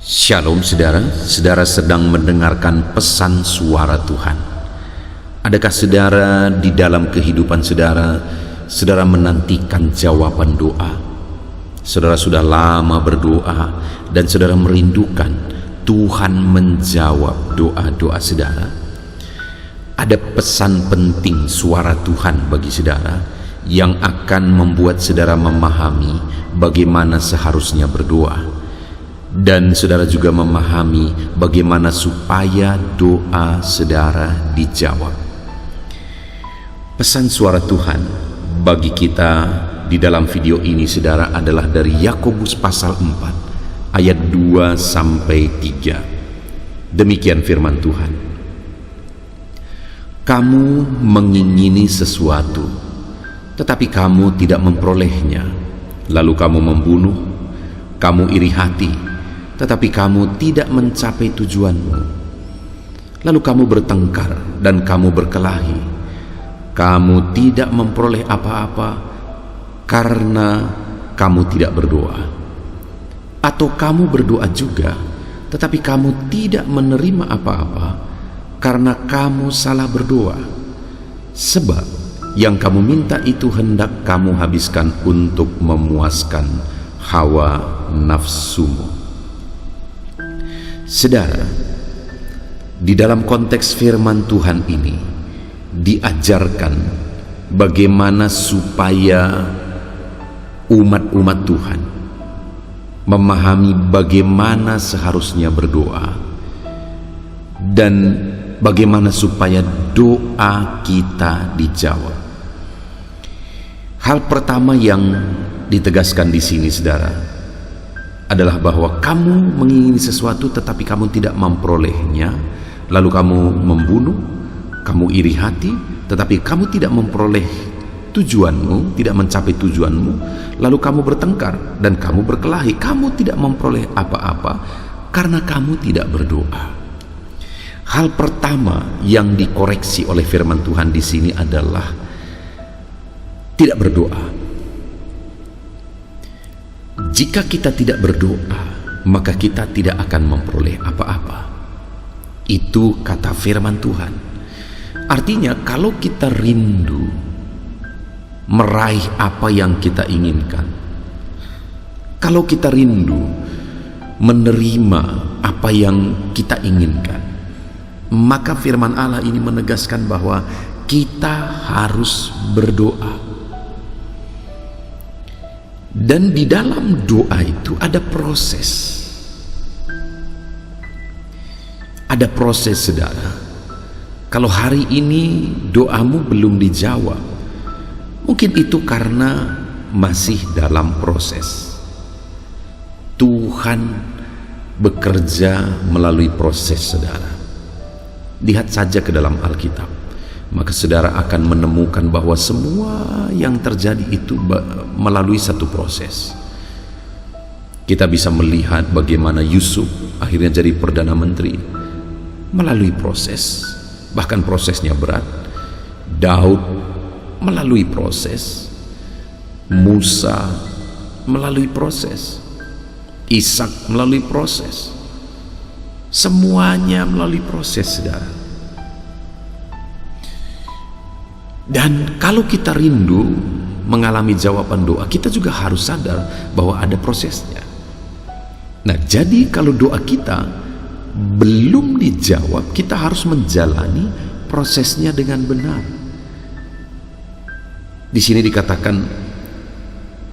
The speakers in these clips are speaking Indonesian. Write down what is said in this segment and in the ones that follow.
Shalom saudara, saudara sedang mendengarkan pesan suara Tuhan. Adakah saudara di dalam kehidupan saudara, saudara menantikan jawaban doa? Saudara sudah lama berdoa dan saudara merindukan Tuhan menjawab doa-doa saudara. Ada pesan penting suara Tuhan bagi saudara yang akan membuat saudara memahami bagaimana seharusnya berdoa. Dan saudara juga memahami bagaimana supaya doa saudara dijawab. Pesan suara Tuhan bagi kita di dalam video ini saudara adalah dari Yakobus pasal 4 ayat 2 sampai 3. Demikian firman Tuhan. Kamu mengingini sesuatu, tetapi kamu tidak memperolehnya. Lalu kamu membunuh, kamu iri hati, tetapi kamu tidak mencapai tujuanmu. Lalu kamu bertengkar dan kamu berkelahi. Kamu tidak memperoleh apa-apa karena kamu tidak berdoa. Atau kamu berdoa juga, tetapi kamu tidak menerima apa-apa karena kamu salah berdoa. Sebab yang kamu minta itu hendak kamu habiskan untuk memuaskan hawa nafsumu. Saudara, di dalam konteks firman Tuhan ini diajarkan bagaimana supaya umat-umat Tuhan memahami bagaimana seharusnya berdoa dan bagaimana supaya doa kita dijawab. Hal pertama yang ditegaskan di sini, saudara, adalah bahwa kamu mengingini sesuatu tetapi kamu tidak memperolehnya, lalu kamu membunuh, kamu iri hati tetapi kamu tidak memperoleh tujuanmu, tidak mencapai tujuanmu, lalu kamu bertengkar dan kamu berkelahi, kamu tidak memperoleh apa-apa karena kamu tidak berdoa. Hal pertama yang dikoreksi oleh firman Tuhan di sini adalah tidak berdoa. Jika kita tidak berdoa, maka kita tidak akan memperoleh apa-apa. Itu kata firman Tuhan. Artinya kalau kita rindu meraih apa yang kita inginkan, kalau kita rindu menerima apa yang kita inginkan, maka firman Allah ini menegaskan bahwa kita harus berdoa. Dan di dalam doa itu ada proses. Ada proses, saudara. Kalau hari ini doamu belum dijawab, mungkin itu karena masih dalam proses. Tuhan bekerja melalui proses, saudara. Lihat saja ke dalam Alkitab, maka saudara akan menemukan bahwa semua yang terjadi itu melalui satu proses. Kita bisa melihat bagaimana Yusuf akhirnya jadi Perdana Menteri melalui proses, bahkan prosesnya berat. Daud melalui proses, Musa melalui proses, Ishak melalui proses, semuanya melalui proses, saudara. Dan kalau kita rindu mengalami jawaban doa, kita juga harus sadar bahwa ada prosesnya. Nah, jadi kalau doa kita belum dijawab, kita harus menjalani prosesnya dengan benar. Di sini dikatakan,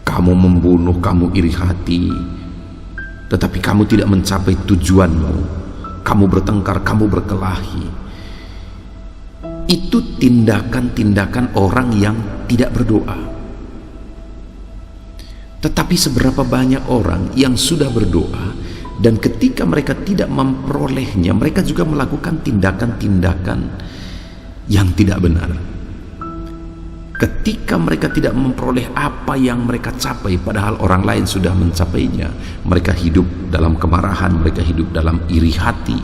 kamu membunuh, kamu iri hati, tetapi kamu tidak mencapai tujuanmu. Kamu bertengkar, kamu berkelahi. Itu tindakan-tindakan orang yang tidak berdoa. Tetapi seberapa banyak orang yang sudah berdoa dan ketika mereka tidak memperolehnya, mereka juga melakukan tindakan-tindakan yang tidak benar. Ketika mereka tidak memperoleh apa yang mereka capai, padahal orang lain sudah mencapainya, mereka hidup dalam kemarahan, mereka hidup dalam iri hati.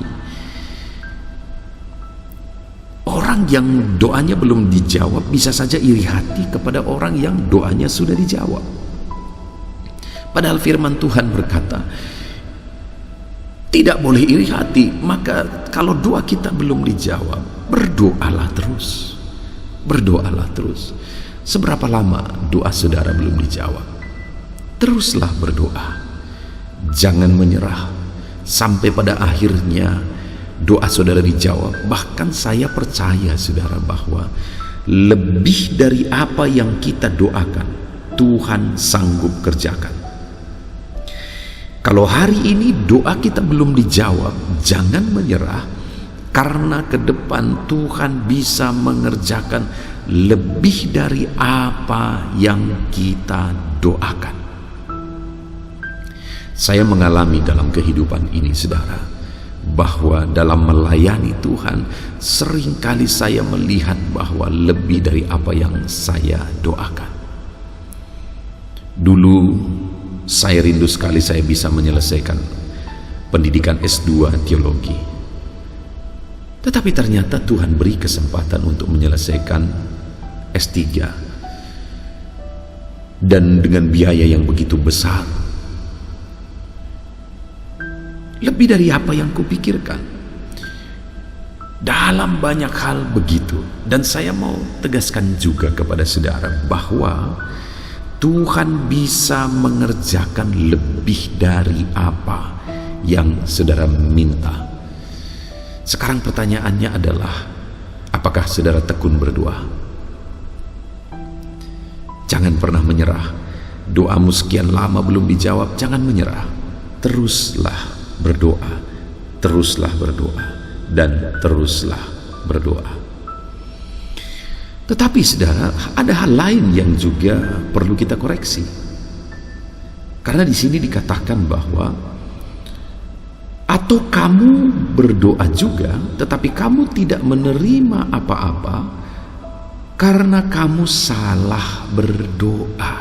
Orang yang doanya belum dijawab bisa saja iri hati kepada orang yang doanya sudah dijawab. Padahal firman Tuhan berkata, Tidak boleh iri hati. Maka kalau doa kita belum dijawab, berdoalah terus. Berdoalah terus. Seberapa lama doa saudara belum dijawab? Teruslah berdoa. Jangan menyerah sampai pada akhirnya doa saudara dijawab. Bahkan saya percaya saudara bahwa lebih dari apa yang kita doakan, Tuhan sanggup kerjakan. Kalau hari ini doa kita belum dijawab, jangan menyerah, karena ke depan Tuhan bisa mengerjakan lebih dari apa yang kita doakan. Saya mengalami dalam kehidupan ini saudara, bahwa dalam melayani Tuhan seringkali saya melihat bahwa lebih dari apa yang saya doakan. Dulu saya rindu sekali saya bisa menyelesaikan pendidikan S2 teologi. Tetapi ternyata Tuhan beri kesempatan untuk menyelesaikan S3. Dan dengan biaya yang begitu besar. Lebih dari apa yang kupikirkan. Dalam banyak hal begitu. Dan saya mau tegaskan juga kepada saudara bahwa Tuhan bisa mengerjakan lebih dari apa yang saudara minta. Sekarang pertanyaannya adalah, apakah saudara tekun berdoa? Jangan pernah menyerah. Doamu sekian lama belum dijawab, jangan menyerah. Teruslah berdoa, teruslah berdoa, dan teruslah berdoa. Tetapi saudara, ada hal lain yang juga perlu kita koreksi. Karena di sini dikatakan bahwa atau kamu berdoa juga, tetapi kamu tidak menerima apa-apa karena kamu salah berdoa.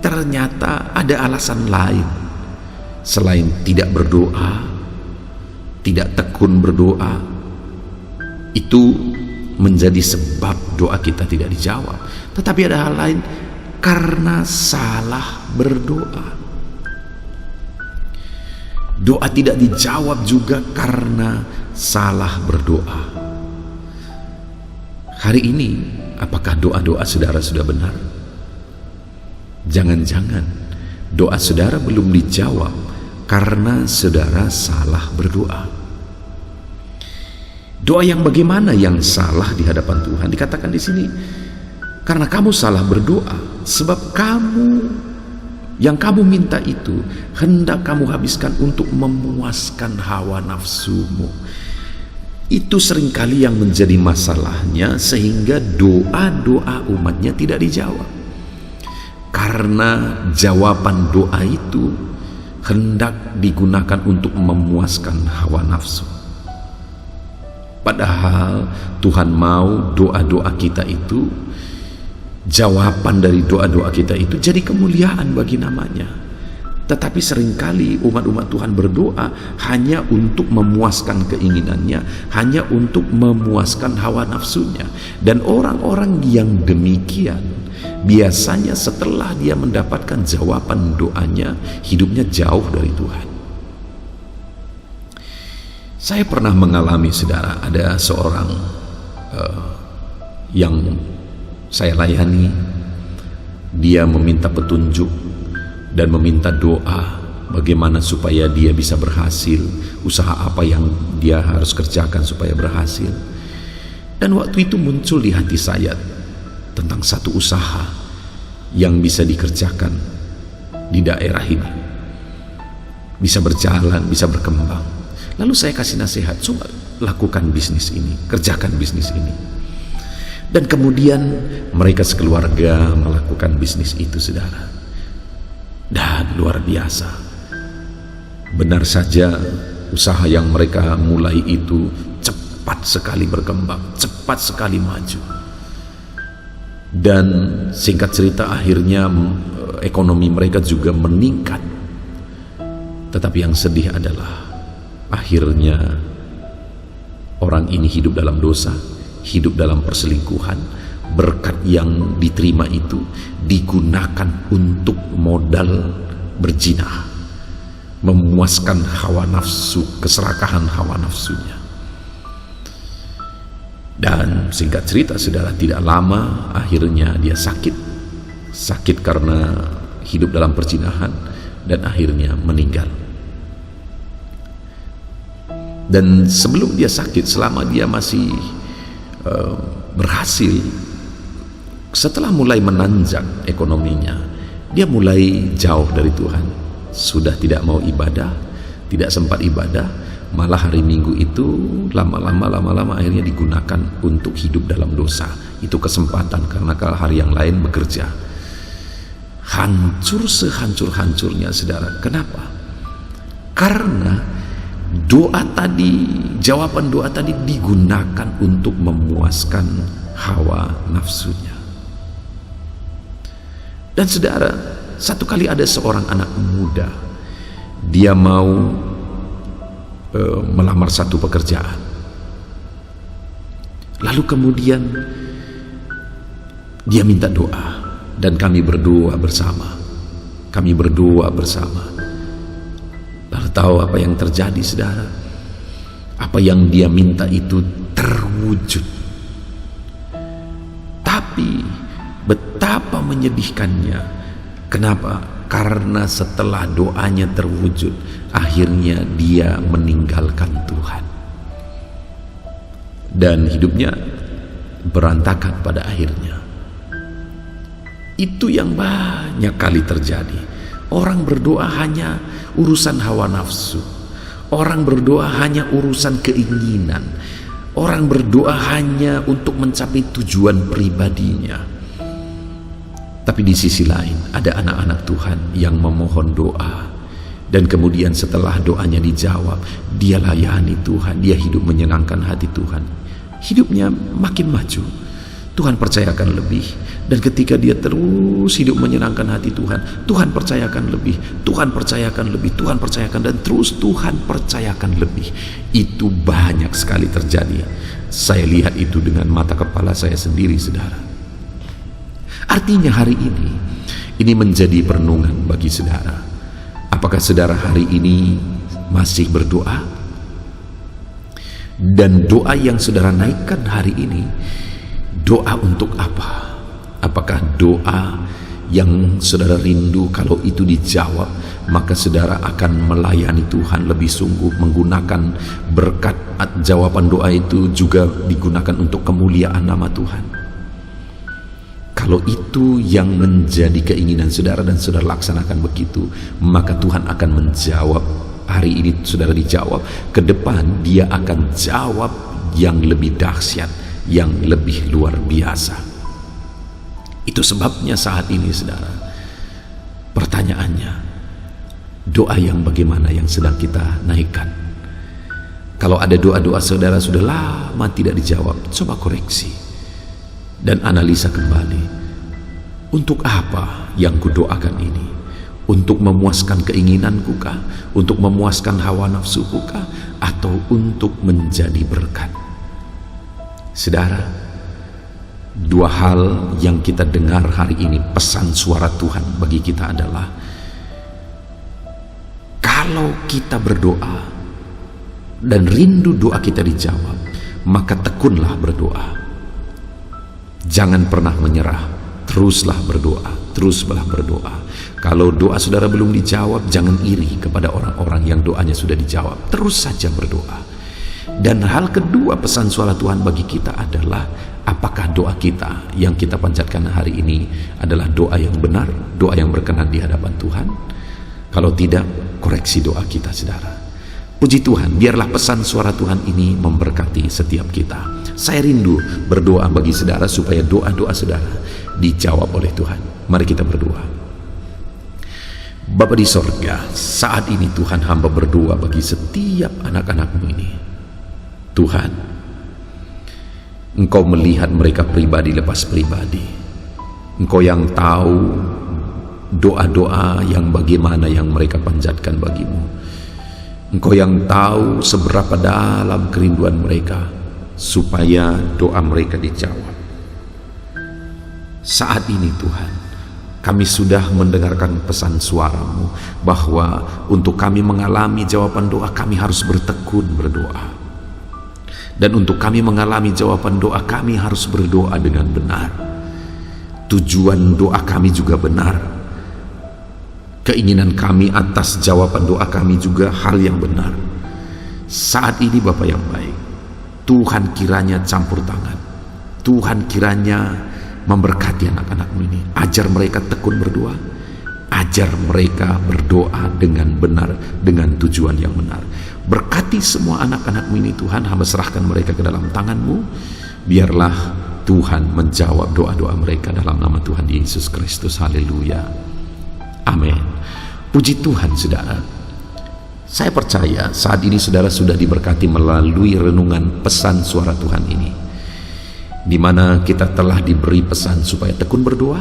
Ternyata ada alasan lain selain tidak berdoa, tidak tekun berdoa. Itu menjadi sebab doa kita tidak dijawab. Tetapi ada hal lain, karena salah berdoa. Doa tidak dijawab juga karena salah berdoa. Hari ini, apakah doa-doa saudara sudah benar? Jangan-jangan doa saudara belum dijawab karena saudara salah berdoa. Doa yang bagaimana yang salah di hadapan Tuhan? Dikatakan di sini, karena kamu salah berdoa, sebab yang kamu minta itu hendak kamu habiskan untuk memuaskan hawa nafsumu. Itu seringkali yang menjadi masalahnya, sehingga doa-doa umatnya tidak dijawab. Karena jawaban doa itu hendak digunakan untuk memuaskan hawa nafsu. Padahal Tuhan mau doa-doa kita itu, jawaban dari doa-doa kita itu jadi kemuliaan bagi namanya. Tetapi seringkali umat-umat Tuhan berdoa hanya untuk memuaskan keinginannya, hanya untuk memuaskan hawa nafsunya. Dan orang-orang yang demikian biasanya setelah dia mendapatkan jawaban doanya, hidupnya jauh dari Tuhan. Saya pernah mengalami saudara, ada seorang yang saya layani, dia meminta petunjuk dan meminta doa bagaimana supaya dia bisa berhasil, usaha apa yang dia harus kerjakan supaya berhasil. Dan waktu itu muncul di hati saya tentang satu usaha yang bisa dikerjakan di daerah ini, bisa berjalan, bisa berkembang. Lalu saya kasih nasihat, coba lakukan bisnis ini, kerjakan bisnis ini. Dan kemudian mereka sekeluarga melakukan bisnis itu saudara. Dan luar biasa. Benar saja usaha yang mereka mulai itu cepat sekali berkembang, cepat sekali maju. Dan singkat cerita akhirnya ekonomi mereka juga meningkat. Tetapi yang sedih adalah akhirnya orang ini hidup dalam dosa, hidup dalam perselingkuhan. Berkat yang diterima itu digunakan untuk modal berzinah. memuaskan hawa nafsu, keserakahan hawa nafsunya. Dan singkat cerita saudara, tidak lama akhirnya dia sakit karena hidup dalam perzinahan dan akhirnya meninggal. Dan sebelum dia sakit, selama dia masih berhasil, setelah mulai menanjak ekonominya, dia mulai jauh dari Tuhan, sudah tidak mau ibadah, tidak sempat ibadah, malah hari Minggu itu lama-lama akhirnya digunakan untuk hidup dalam dosa. Itu kesempatan, karena kalau hari yang lain bekerja. Hancur sehancur-hancurnya saudara. Kenapa? Karena jawaban doa tadi digunakan untuk memuaskan hawa nafsunya. Dan saudara, satu kali ada seorang anak muda, dia mau melamar satu pekerjaan. Lalu kemudian dia minta doa, dan kami berdoa bersama. Lalu tahu apa yang terjadi saudara? Apa yang dia minta itu terwujud. Tapi betapa menyedihkannya. Kenapa? Karena setelah doanya terwujud, akhirnya dia meninggalkan Tuhan. Dan hidupnya berantakan pada akhirnya. Itu yang banyak kali terjadi. Orang berdoa hanya urusan hawa nafsu. Orang berdoa hanya urusan keinginan. Orang berdoa hanya untuk mencapai tujuan pribadinya. Tapi di sisi lain ada anak-anak Tuhan yang memohon doa, dan kemudian setelah doanya dijawab, dia layani Tuhan, dia hidup menyenangkan hati Tuhan. Hidupnya makin maju, Tuhan percayakan lebih. Dan ketika dia terus hidup menyenangkan hati Tuhan, Tuhan percayakan lebih, Tuhan percayakan lebih, Tuhan percayakan, dan terus Tuhan percayakan lebih. Itu banyak sekali terjadi. Saya lihat itu dengan mata kepala saya sendiri saudara. Artinya hari ini menjadi perenungan bagi saudara. Apakah saudara hari ini masih berdoa? Dan doa yang saudara naikkan hari ini, doa untuk apa? Apakah doa yang saudara rindu kalau itu dijawab, maka saudara akan melayani Tuhan lebih sungguh, menggunakan berkat jawaban doa itu juga digunakan untuk kemuliaan nama Tuhan? Kalau itu yang menjadi keinginan saudara dan saudara laksanakan begitu, maka Tuhan akan menjawab. Hari ini saudara dijawab, ke depan dia akan jawab yang lebih dahsyat, yang lebih luar biasa. Itu sebabnya saat ini saudara, pertanyaannya, doa yang bagaimana yang sedang kita naikkan? Kalau ada doa-doa saudara sudah lama tidak dijawab, coba koreksi dan analisa kembali. Untuk apa yang kudoakan ini? Untuk memuaskan keinginanku kah? Untuk memuaskan hawa nafsuku kah? Atau untuk menjadi berkat? Saudara, dua hal yang kita dengar hari ini, pesan suara Tuhan bagi kita adalah, kalau kita berdoa dan rindu doa kita dijawab, maka tekunlah berdoa. Jangan pernah menyerah, teruslah berdoa. Kalau doa saudara belum dijawab, jangan iri kepada orang-orang yang doanya sudah dijawab. Terus saja berdoa. Dan hal kedua, pesan suara Tuhan bagi kita adalah, apakah doa kita yang kita panjatkan hari ini adalah doa yang benar, doa yang berkenan di hadapan Tuhan? Kalau tidak, koreksi doa kita saudara. Puji Tuhan, biarlah pesan suara Tuhan ini memberkati setiap kita. Saya rindu berdoa bagi saudara supaya doa-doa saudara dijawab oleh Tuhan. Mari kita berdoa. Bapa di sorga, saat ini Tuhan, hamba berdoa bagi setiap anak-anak-Mu ini. Tuhan, Engkau melihat mereka pribadi lepas pribadi. Engkau yang tahu doa-doa yang bagaimana yang mereka panjatkan bagi-Mu. Engkau yang tahu seberapa dalam kerinduan mereka supaya doa mereka dijawab. Saat ini Tuhan, Kami sudah mendengarkan pesan suara-Mu bahwa untuk kami mengalami jawaban doa, kami harus bertekun berdoa. Dan untuk kami mengalami jawaban doa, kami harus berdoa dengan benar. Tujuan doa kami juga benar. Keinginan kami atas jawaban doa kami juga hal yang benar. Saat ini Bapa yang baik, Tuhan kiranya campur tangan. Tuhan kiranya memberkati anak-anak-Mu ini. Ajar mereka tekun berdoa. Ajar mereka berdoa dengan benar, dengan tujuan yang benar. Berkati semua anak-anak-Mu ini Tuhan. Hamba serahkan mereka ke dalam tangan-Mu. Biarlah Tuhan menjawab doa-doa mereka dalam nama Tuhan Yesus Kristus. Haleluya. Amin. Puji Tuhan saudara. Saya percaya saat ini saudara sudah diberkati melalui renungan pesan suara Tuhan ini, di mana kita telah diberi pesan supaya tekun berdoa,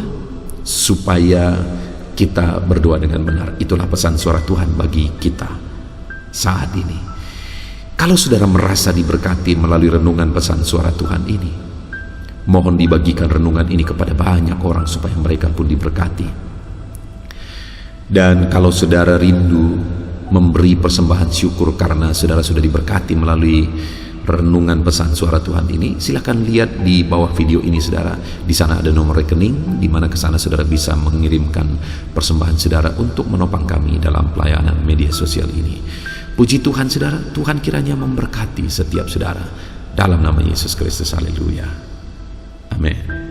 supaya kita berdoa dengan benar. Itulah pesan suara Tuhan bagi kita saat ini. Kalau saudara merasa diberkati melalui renungan pesan suara Tuhan ini, mohon dibagikan renungan ini kepada banyak orang supaya mereka pun diberkati. Dan kalau saudara rindu memberi persembahan syukur karena saudara sudah diberkati melalui renungan pesan suara Tuhan ini, silakan lihat di bawah video ini saudara. Di sana ada nomor rekening di mana ke sana saudara bisa mengirimkan persembahan saudara untuk menopang kami dalam pelayanan media sosial ini. Puji Tuhan saudara, Tuhan kiranya memberkati setiap saudara dalam nama Yesus Kristus. Haleluya. Amin.